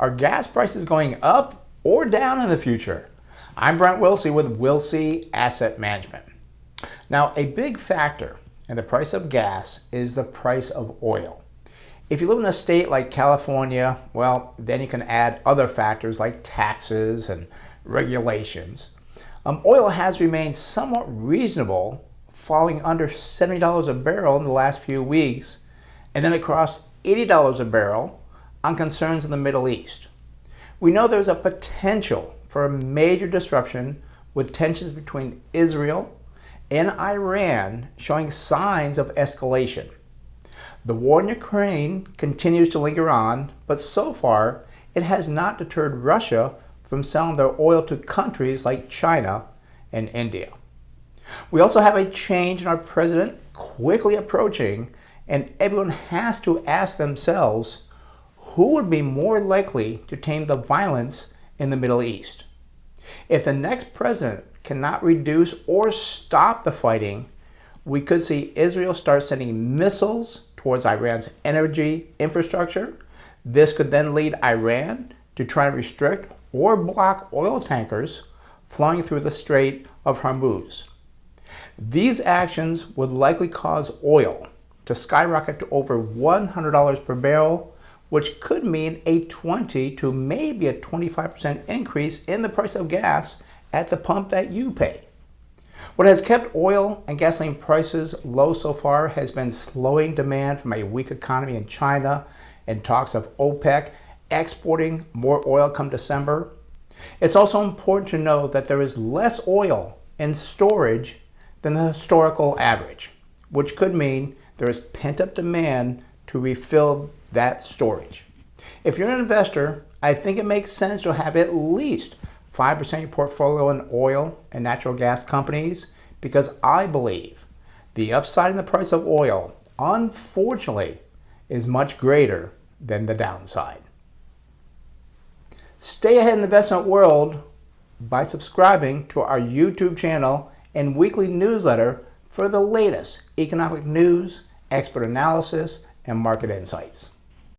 Are gas prices going up or down in the future? I'm Brent Wilsey with Wilsey Asset Management. Now, a big factor in the price of gas is the price of oil. If you live in a state like California, well, then you can add other factors like taxes and regulations. Oil has remained somewhat reasonable, falling under $70 a barrel in the last few weeks, and then it crossed $80 a barrel on concerns in the Middle East. We know there's a potential for a major disruption with tensions between Israel and Iran showing signs of escalation. The war in Ukraine continues to linger on, but so far it has not deterred Russia from selling their oil to countries like China and India. We also have a change in our president quickly approaching, and everyone has to ask themselves, who would be more likely to tame the violence in the Middle East? If the next president cannot reduce or stop the fighting, we could see Israel start sending missiles towards Iran's energy infrastructure. This could then lead Iran to try to restrict or block oil tankers flowing through the Strait of Hormuz. These actions would likely cause oil to skyrocket to over $100 per barrel, which could mean a 20 to maybe a 25% increase in the price of gas at the pump that you pay. What has kept oil and gasoline prices low so far has been slowing demand from a weak economy in China and talks of OPEC exporting more oil come December. It's also important to know that there is less oil in storage than the historical average, which could mean there is pent-up demand to refill that storage. If you're an investor, I think it makes sense to have at least 5% of your portfolio in oil and natural gas companies, because I believe the upside in the price of oil, unfortunately, is much greater than the downside. Stay ahead in the investment world by subscribing to our YouTube channel and weekly newsletter for the latest economic news, expert analysis, and market insights.